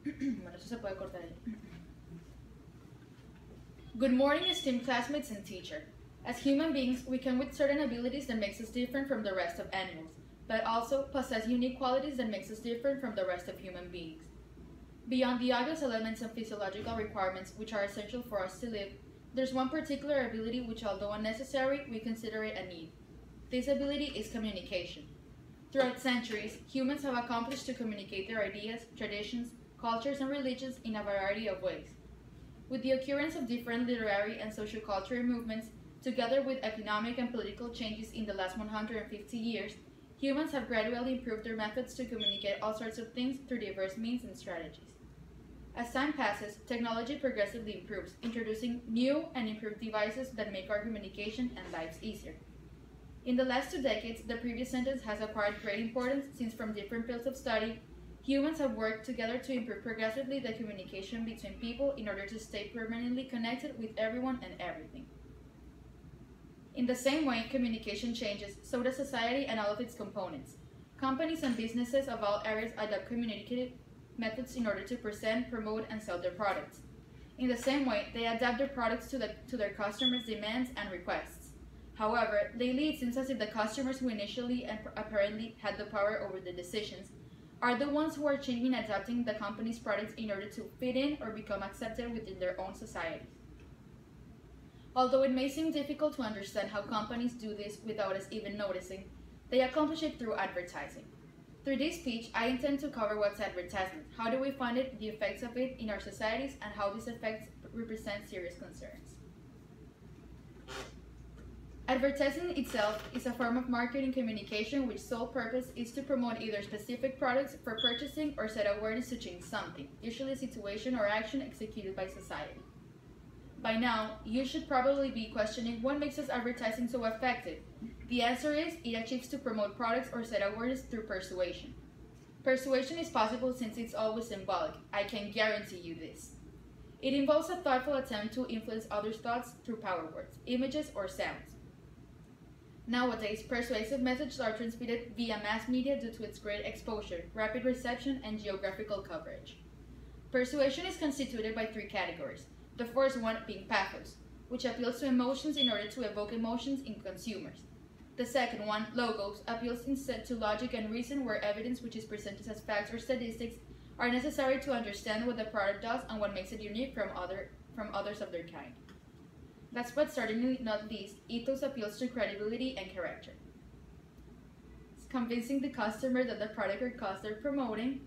Bueno, eso se puede cortar ahí. Good morning, esteemed classmates and teacher. As human beings, we come with certain abilities that makes us different from the rest of animals, but also possess unique qualities that makes us different from the rest of human beings. Beyond the obvious elements and physiological requirements which are essential for us to live, there's one particular ability which, although unnecessary, we consider it a need. This ability is communication. Throughout centuries, humans have accomplished to communicate their ideas, traditions, cultures, and religions in a variety of ways. With the occurrence of different literary and sociocultural movements, together with economic and political changes in the last 150 years, humans have gradually improved their methods to communicate all sorts of things through diverse means and strategies. As time passes, technology progressively improves, introducing new and improved devices that make our communication and lives easier. In the last 2 decades, the previous sentence has acquired great importance since from different fields of study, humans have worked together to improve progressively the communication between people in order to stay permanently connected with everyone and everything. In the same way communication changes, so does society and all of its components. Companies and businesses of all areas adopt communicative methods in order to present, promote, and sell their products. In the same way, they adapt their products to their customers' demands and requests. However, lately it seems as if the customers who initially and apparently had the power over the decisions are the ones who are changing and adapting the company's products in order to fit in or become accepted within their own societies. Although it may seem difficult to understand how companies do this without us even noticing, they accomplish it through advertising. Through this speech, I intend to cover what's advertisement, how do we find it, the effects of it in our societies, and how these effects represent serious concerns. Advertising itself is a form of marketing communication which sole purpose is to promote either specific products for purchasing or set awareness to change something, usually a situation or action executed by society. By now, you should probably be questioning what makes us advertising so effective. The answer is, it achieves to promote products or set awareness through persuasion. Persuasion is possible since it's always symbolic. I can guarantee you this. It involves a thoughtful attempt to influence others' thoughts through power words, images, or sounds. Nowadays, persuasive messages are transmitted via mass media due to its great exposure, rapid reception, and geographical coverage. Persuasion is constituted by 3 categories. The first one being pathos, which appeals to emotions in order to evoke emotions in consumers. The second one, logos, appeals instead to logic and reason, where evidence which is presented as facts or statistics are necessary to understand what the product does and what makes it unique from others of their kind. Last but certainly not least, ethos appeals to credibility and character. It's convincing the customer that the product or cause they're promoting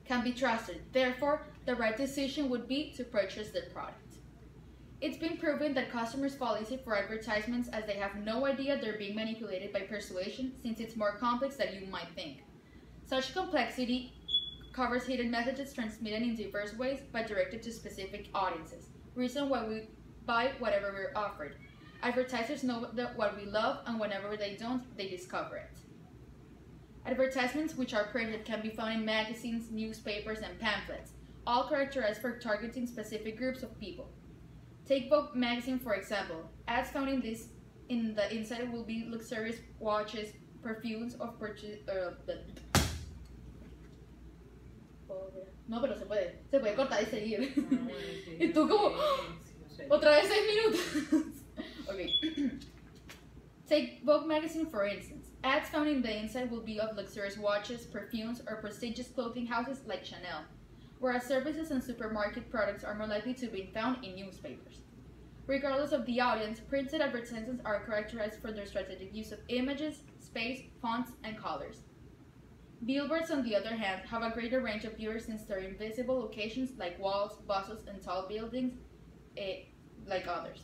can be trusted. Therefore, the right decision would be to purchase their product. It's been proven that customers fall easy for advertisements as they have no idea they're being manipulated by persuasion, since it's more complex than you might think. Such complexity covers hidden messages transmitted in diverse ways but directed to specific audiences, reason why we buy whatever we're offered. Advertisers know what we love, and whenever they don't, they discover it. Advertisements which are printed can be found in magazines, newspapers, and pamphlets, all characterized for targeting specific groups of people. Take Vogue magazine for example. Ads found in the inside will be luxurious watches, perfumes of purchase. No, pero se puede cortar y seguir. Y tú como otra vez 6 minutos. Okay. Take Vogue magazine for instance. Ads found in the inside will be of luxurious watches, perfumes, or prestigious clothing houses like Chanel, whereas services and supermarket products are more likely to be found in newspapers. Regardless of the audience, printed advertisements are characterized for their strategic use of images, space, fonts, and colors. Billboards, on the other hand, have a greater range of viewers since they're in visible locations like walls, buses, and tall buildings, like others.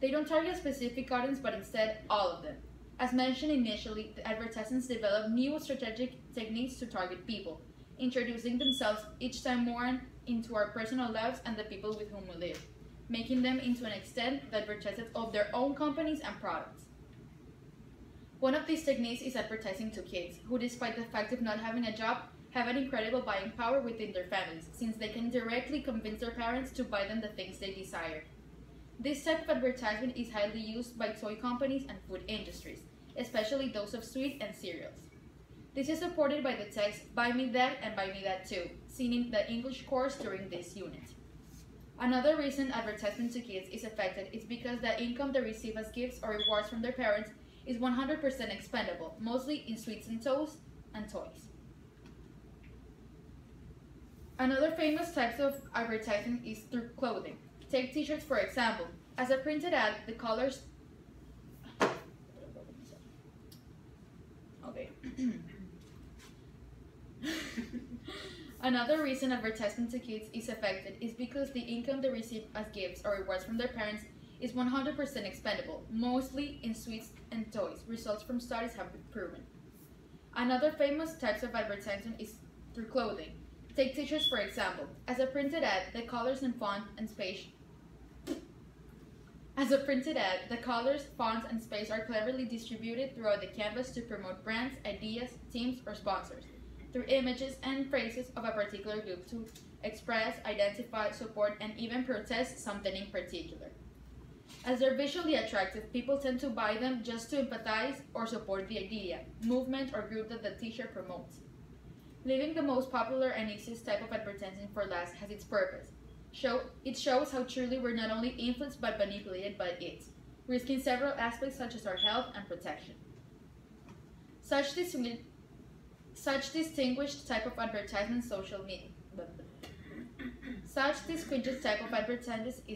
They don't target a specific audience, but instead all of them. As mentioned initially, the advertisements develop new strategic techniques to target people, introducing themselves each time more into our personal lives and the people with whom we live, making them into an extent the advertisers of their own companies and products. One of these techniques is advertising to kids, who despite the fact of not having a job, have an incredible buying power within their families, since they can directly convince their parents to buy them the things they desire. This type of advertisement is highly used by toy companies and food industries, especially those of sweets and cereals. This is supported by the text "Buy me that and buy me that too," seen in the English course during this unit. Another reason advertisement to kids is affected is because the income they receive as gifts or rewards from their parents is 100% expendable, mostly in sweets and toys. Another famous type of advertising is through clothing. Take t-shirts for example. As a printed ad, the colors... Okay. Another reason advertisement to kids is affected is because the income they receive as gifts or rewards from their parents is 100% expendable, mostly in sweets and toys. Results from studies have been proven. Another famous type of advertising is through clothing. Take t-shirts for example. As a printed ad, the colors and font and space are cleverly distributed throughout the canvas to promote brands, ideas, teams, or sponsors, through images and phrases of a particular group to express, identify, support, and even protest something in particular. As they're visually attractive, people tend to buy them just to empathize or support the idea, movement, or group that the t-shirt promotes. Leaving the most popular and easiest type of advertising for last has its purpose. It shows how truly we're not only influenced but manipulated by it, risking several aspects such as our health and protection. Such distinguished type of advertisement is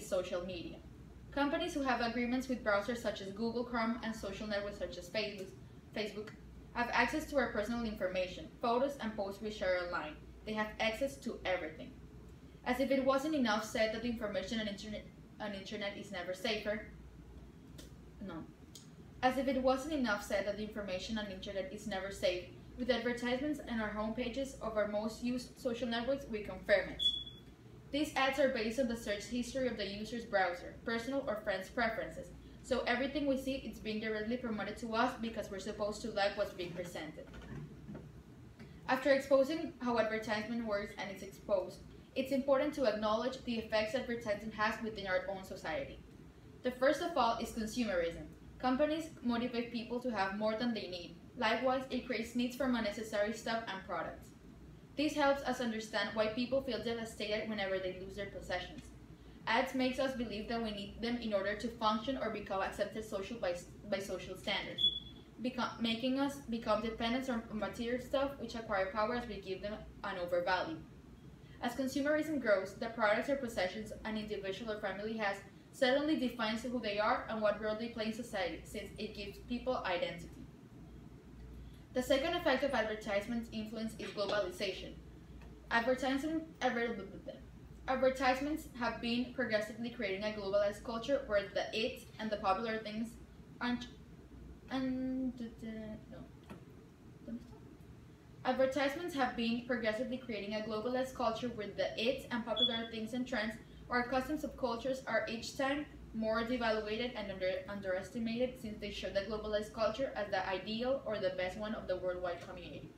social media. Companies who have agreements with browsers such as Google Chrome and social networks such as Facebook have access to our personal information, photos, and posts we share online. They have access to everything. As if it wasn't enough said that the information on internet is never safer. As if it wasn't enough said that the information on internet is never safe, with advertisements on our homepages of our most used social networks, we confirm it. These ads are based on the search history of the user's browser, personal or friends' preferences, so everything we see is being directly promoted to us because we're supposed to like what's being presented. After exposing how advertisement works and it's exposed, it's important to acknowledge the effects advertising has within our own society. The first of all is consumerism. Companies motivate people to have more than they need. Likewise, it creates needs for unnecessary stuff and products. This helps us understand why people feel devastated whenever they lose their possessions. Ads makes us believe that we need them in order to function or become accepted by social standards, making us become dependent on material stuff which acquire power as we give them an overvalue. As consumerism grows, the products or possessions an individual or family has suddenly defines who they are and what role they play in society, since it gives people identity. The second effect of advertisement's influence is globalization. Advertisements have been progressively creating a globalized culture where the it and the popular things Advertisements have been progressively creating a globalized culture where the it and popular things and trends or customs of cultures are each time more devaluated and underestimated, since they show the globalized culture as the ideal or the best one of the worldwide community.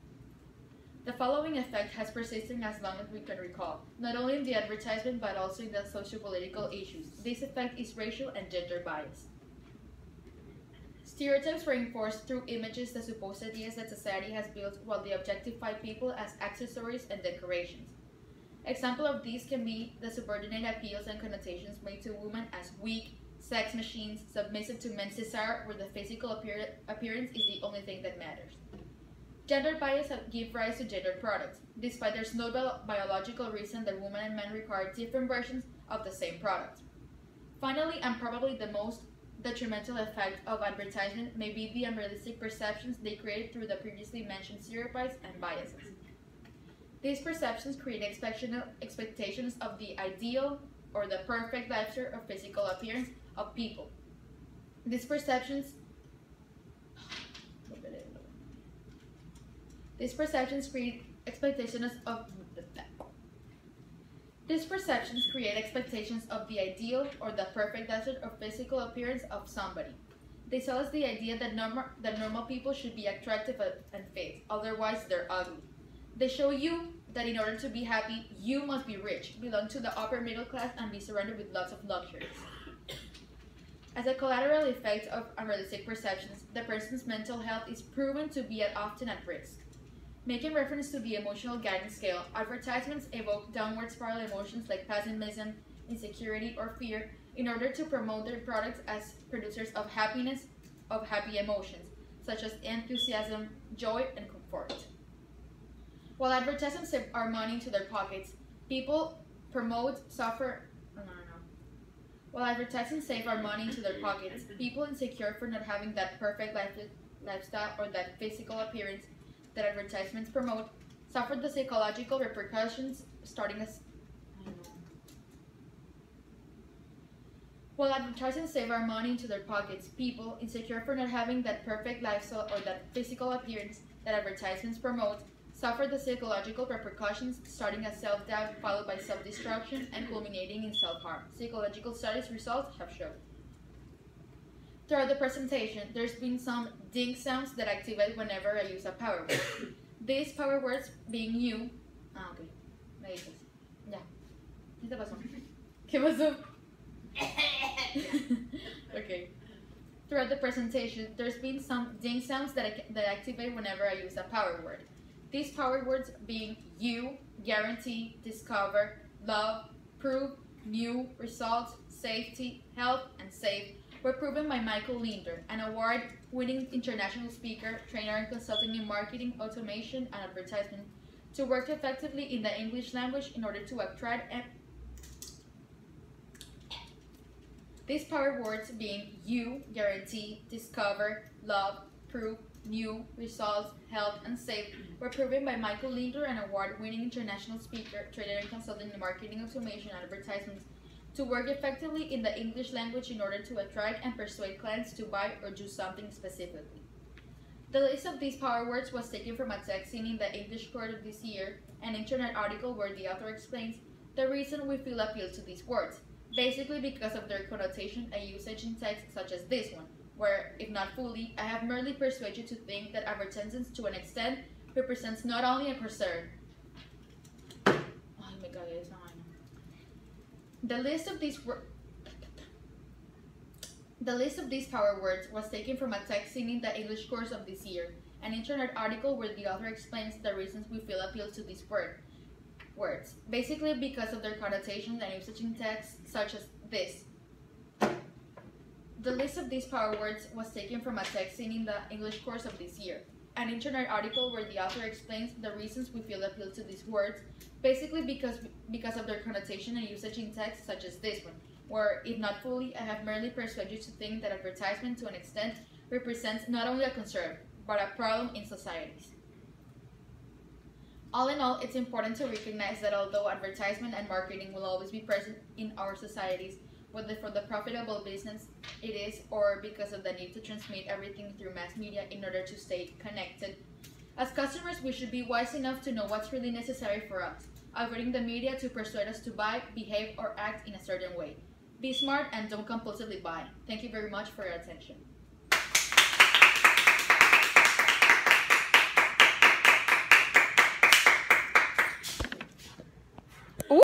The following effect has persisted as long as we can recall, not only in the advertisement but also in the socio-political issues. This effect is racial and gender bias. Stereotypes reinforce through images the supposed ideas that society has built while they objectify people as accessories and decorations. Example of these can be the subordinate appeals and connotations made to women as weak, sex machines, submissive to men's desire, where the physical appearance is the only thing that matters. Gender bias give rise to gendered products, despite there's no biological reason that women and men require different versions of the same product. Finally, and probably the most detrimental effect of advertisement may be the unrealistic perceptions they create through the previously mentioned stereotypes and biases. These perceptions create expectations of the ideal or the perfect lifestyle or physical appearance of people. These perceptions create expectations of the ideal or the perfect lifestyle or physical appearance of somebody. They sell us the idea that normal people should be attractive and fit, otherwise they're ugly. They show you that in order to be happy, you must be rich, belong to the upper middle class, and be surrounded with lots of luxuries. As a collateral effect of unrealistic perceptions, the person's mental health is proven to be often at risk. Making reference to the emotional guidance scale, advertisements evoke downward spiral emotions like pessimism, insecurity, or fear in order to promote their products as producers of happiness, of happy emotions, such as enthusiasm, joy, and comfort. While advertisements save our money into their pockets, people promote suffer. No, no, no. While advertising save our money into their pockets, people insecure for not having that perfect lifestyle or that physical appearance that advertisements promote suffer the psychological repercussions starting as. I don't know. While advertising save our money into their pockets, people insecure for not having that perfect lifestyle or that physical appearance that advertisements promote suffer the psychological repercussions starting as self-doubt followed by self-destruction and culminating in self-harm. Psychological studies results have shown. Throughout the presentation, there's been some ding sounds that activate whenever I use a power word. These power words being you. Ah, ok. Me dices. Ya. ¿Qué te pasó? ¿Qué pasó? Okay. Throughout the presentation, there's been some ding sounds that activate whenever I use a power word. These power words being you, guarantee, discover, love, prove, new, results, safety, health, and save were proven by Michael Linder, an award-winning international speaker, trainer, and consultant in marketing, automation, and advertisement, to work effectively in the English language in order to attract and these power words being you, guarantee, discover, love, prove, new, results, health, and save were proven by Michael Linder, an award-winning international speaker, trainer, and consultant in marketing, automation, and advertisements, to work effectively in the English language in order to attract and persuade clients to buy or do something specifically. The list of these power words was taken from a text seen in the English Court of this year, an internet article where the author explains the reason we feel appealed to these words, basically because of their connotation and usage in text such as this one, where, if not fully, I have merely persuaded you to think that advertisements to an extent represents not only a concern. Ay, me cagué esa vaina. The list of these power words was taken from a text seen in the English course of this year, an internet article where the author explains the reasons we feel appealed to these words, basically because of their connotation and usage in text such as this. The list of these power words was taken from a text seen in the English course of this year, an internet article where the author explains the reasons we feel appealed to these words, basically because of their connotation and usage in text such as this one, where, if not fully, I have merely persuaded you to think that advertisement to an extent represents not only a concern, but a problem in societies. All in all, it's important to recognize that although advertisement and marketing will always be present in our societies, whether for the profitable business it is or because of the need to transmit everything through mass media in order to stay connected, as customers we should be wise enough to know what's really necessary for us, avoiding the media to persuade us to buy, behave, or act in a certain way. Be smart and don't compulsively buy. Thank you very much for your attention.